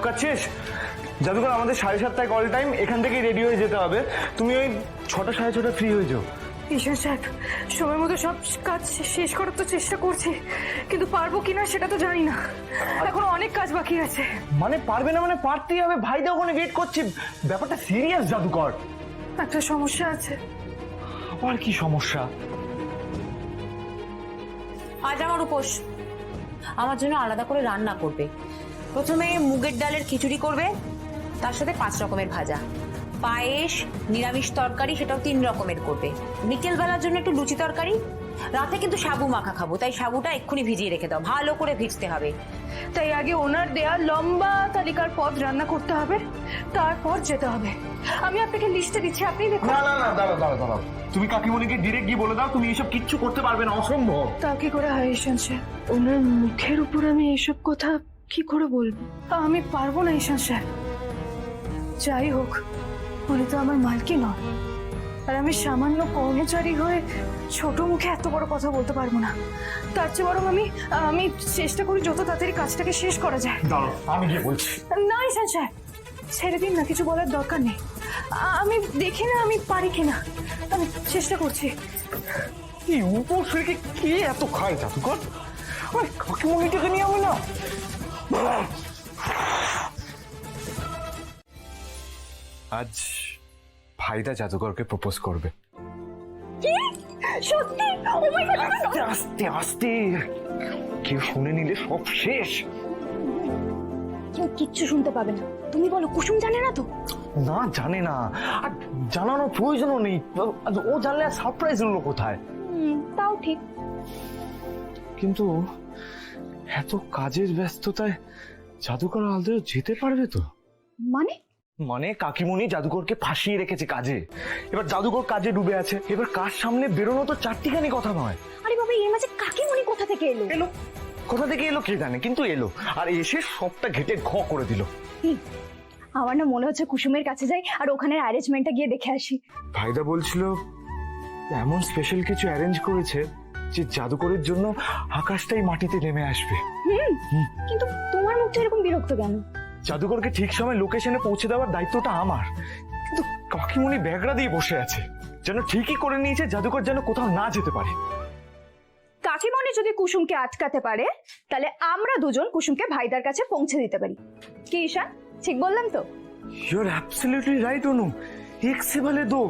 কাজ শেষ? জাদুকর আমাদের 7:30টায় কল টাইম, এখান থেকেই রেডি হয়ে যেতে হবে। তুমি ওই 6টা 6:30 ফ্রি হয়ে যাও। ঈশান সাহেব, সময় মতো সব কাজ শেষ করার তো চেষ্টা করছি, কিন্তু পারবো কিনা সেটা তো জানি না। এখনো অনেক কাজ বাকি আছে। মানে পারবে না? মানে পারতেই হবে, ভাইদা ওখানে ওয়েট করছে। ব্যাপারটা সিরিয়াস জাদুকর। একটা সমস্যা আছে। আবার কি সমস্যা? আজ আমার উপোস, আমার জন্য আলাদা করে রান্না করবে। প্রথমে মুগের ডালের খিচুড়ি করবে, তার সাথে 5 রকমের ভাজা, পায়েস, নিরামিষ তরকারি সেটাও 3 রকমের করবে। বিকেল বেলার জন্য একটু লুচি তরকারি। রাতে কিন্তু সাবু মাখা খাবো, তাই সাবুটা এক্ষুনি ভিজিয়ে রেখে দাও, ভালো করে ভিজতে হবে। তাই আগে ওনার দেয়া লম্বা তালিকার পদ রান্না করতে হবে, তারপর যেতে হবে। আমি আপনাকে লিস্টে দিচ্ছি, আপনি দেখুন। না না না, দাঁড়াও দাঁড়াও দাঁড়াও। তুমি কাকিমণিকে ডিরেক্ট গিয়ে বলে দাও তুমি এসব কিচ্ছু করতে পারবে না, অসম্ভব। তা কি করে হয় ঈশান সাহেব? ওনার মুখের উপর আমি এইসব কথা কি করে বলবো? আমি পারবো না ঈশান সাহেব। যাই হোক, উনি তো আমার মালকিন নন, আর আমি সামান্য কর্মচারী হয়ে ছোট মুখে এত বড় কথা বলতে পারবো না। তার চেয়ে বরং আমি চেষ্টা করি যত তাড়াতাড়ি কাজটাকে শেষ করা যায়। দাঁড়াও, আমি গিয়ে বলছি। না ঈশান সাহেব, ছেড়ে দিন না, কিছু বলার দরকার নেই। আমি দেখি না আমি পারি কিনা, আমি চেষ্টা করছি। এই উপোস রেখে কে এত খায় জাদুকর? ওই কাকিমণিটাকে নিয়ে আমি না। আজ ভাইদা জাদুকরকে প্রপোজ করবে। কি সত্যি? ও মাই গড! আস্তে আস্তে আস্তে, কেউ শুনে নিলে সব শেষ। কেউ কিচ্ছু শুনতে পাবে না। তুমি বলো, কুসুম জানে না তো? না, জানে না, আর জানানোর প্রয়োজনও নেই। ও জানলে আর সারপ্রাইজ হলো কোথায়? তাও ঠিক। কিন্তু এত কাজের ব্যস্ততায় জাদুকর আদৌ যেতে পারবে তো? মানে মানে কাকিমণি জাদুকরকে ফাঁসিয়ে রেখেছে কাজে। এবার জাদুকর কাজে ডুবে আছে, এবার কাজ সামনে বেরোনো তো চারটিখানি কথা নয়। আরে বাবা, এর মাঝে কাকিমণি কোথা থেকে এলো? এলো, কোথা থেকে এলো কে জানে, কিন্তু এলো, আর এসে সবটা ঘেটে ঘ করে দিল। আমার না মনে হচ্ছে কুসুমের কাছে যাই আর ওখানে অ্যারেঞ্জমেন্টটা গিয়ে দেখে আসি। ভাইদা বলছিল এমন স্পেশাল কিছু অ্যারেঞ্জ করেছে যে জাদুকরের জন্য আকাশটাই মাটিতে নেমে আসবে। কিন্তু তোমার মুখটা এরকম বিরক্ত কেন? জাদুকরকে ঠিক সময় লোকেশনে পৌঁছে দেওয়ার দায়িত্বটা আমার, কিন্তু কাকিমণি ব্যাগরা দিয়ে বসে আছে, যেন ঠিকই করে নিয়েছে জাদুকর যেন কোথাও না যেতে পারে। কাকিমণি যদি কুসুমকে আটকাতে পারে, তাহলে আমরা দুজন কুসুমকে ভাইদার কাছে পৌঁছে দিতে পারি। কি ঈশান, ঠিক বললাম তো? ইউ আর অ্যাবসলিউটলি রাইট অনু। এক সে বলে দো,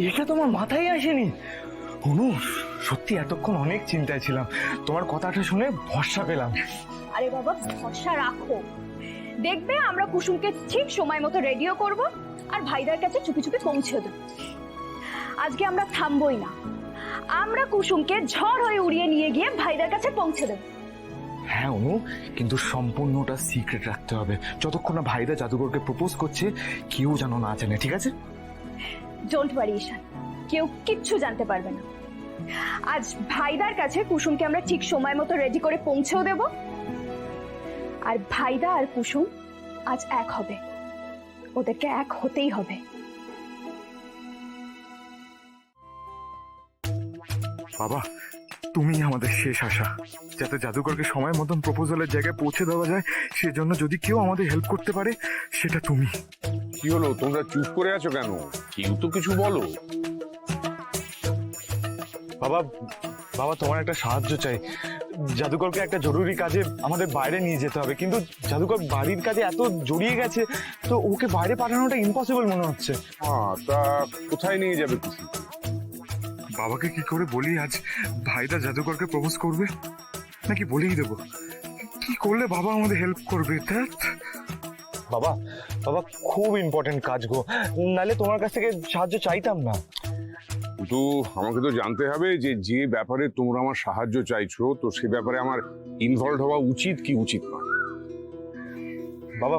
এটা তোমার মাথায় আসেনি। অনু, সত্যি এতক্ষণ অনেক চিন্তায় ছিলাম, তোমার কথাটা শুনে ভরসা পেলাম। আরে বাবা, ভরসা রাখো, দেখবে আমরা কুসুমকে ঠিক সময় মতো রেডিও করব আর ভাইদার কাছে চুপি চুপি পৌঁছে দেব। আজকে আমরা থামবই না, আমরা কুসুমকে ঝড় হয়ে উড়িয়ে নিয়ে গিয়ে ভাইদার কাছে পৌঁছে দেব। হ্যাঁ অনু, কিন্তু সম্পূর্ণটা সিক্রেট রাখতে হবে। যতক্ষণ না ভাইদা জাদুকরকে প্রপোজ করছে কেউ যেন না জানে, ঠিক আছে? ডোন্ট ওয়ারি ঈশান, কেউ কিচ্ছু জানতে পারবে না। আজ ভাইদার কাছে কুসুমকে আমরা ঠিক সময় মতো রেডি করে পৌঁছেও দেব, আর ভাইদা আর কুসুম আজ এক হবে, ওদেরকে এক হতেই হবে। বাবা, তুমি আমাদের শেষ আশা, যাতে জাদুকরকে সময় মতন প্রপোজালের জায়গায় পৌঁছে দেওয়া যায়, সেজন্য যদি কেউ আমাদের হেল্প করতে পারে সেটা তুমি। কি হলো, তোমরা চুপ করে আছো কেন? কেউ তো কিছু বলো। বাবা, বাবা তোমার একটা সাহায্য চাই। জাদুকরকে একটা জরুরি কাজে আমাদের বাইরে নিয়ে যেতে হবে, কিন্তু জাদুকর বাড়ির কাজে এত জড়িয়ে গেছে তো ওকে বাইরে পাঠানোটা ইম্পসিবল মনে হচ্ছে। তা কোথায় নিয়ে যাবে কিছু? বাবাকে কি করে বলি আজ ভাইদা জাদুকরকে প্রপোজ করবে, নাকি বলেই দেবো? কি করলে বাবা আমাদের হেল্প করবে? বাবা, বাবা খুব ইম্পর্টেন্ট কাজ গো, নাহলে তোমার কাছ থেকে সাহায্য চাইতাম না। কিন্তু আমাকে তো জানতে হবে যে যে ব্যাপারে তোমরা আমার সাহায্য চাইছো, তো সে ব্যাপারে আমার ইনভলভ হওয়া উচিত কি উচিত নয়। বাবা,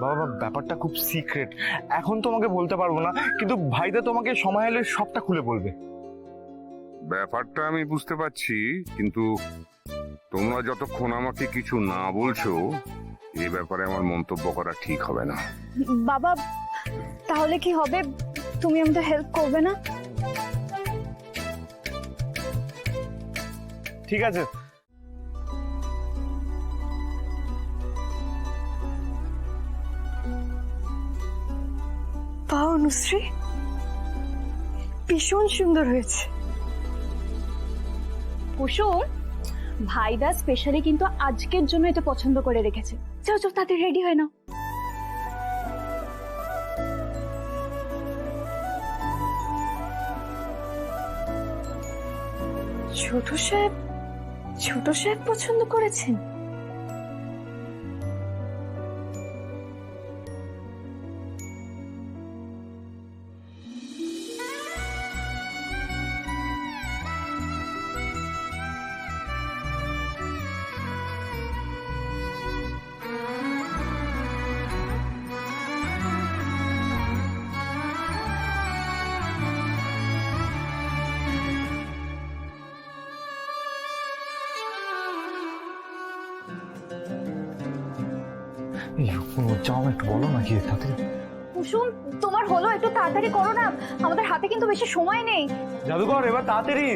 বাবা ব্যাপারটা খুব সিক্রেট, এখন তোমাকে বলতে পারবো না, কিন্তু ভাইদা তোমাকে সময় এলে সবটা খুলে বলবে। ব্যাপারটা আমি বুঝতে পারছি, কিন্তু তোমরা যতক্ষণ আমাকে কিছু না বলছো এই ব্যাপারে আমার মন্তব্য করা ঠিক হবে না। বাবা, তাহলে কি হবে? তুমি আমাদের হেল্প করবে না? ঠিক আছে, বা অনুশ্রী, ভীষণ সুন্দর হয়েছে। কুসুম, ভাইদা স্পেশালি কিন্তু আজকের জন্য এটা পছন্দ করে রেখেছে। যাও যাও, তাতে রেডি হয় না। ছোট সাহেব পছন্দ করেছেন? যাও একটু বলো না কি তাতে। কুসুম, তোমার হলো, একটু তাড়াতাড়ি করো না, আমাদের হাতে কিন্তু বেশি সময় নেই। জাদুকর এবার তাড়াতাড়ি।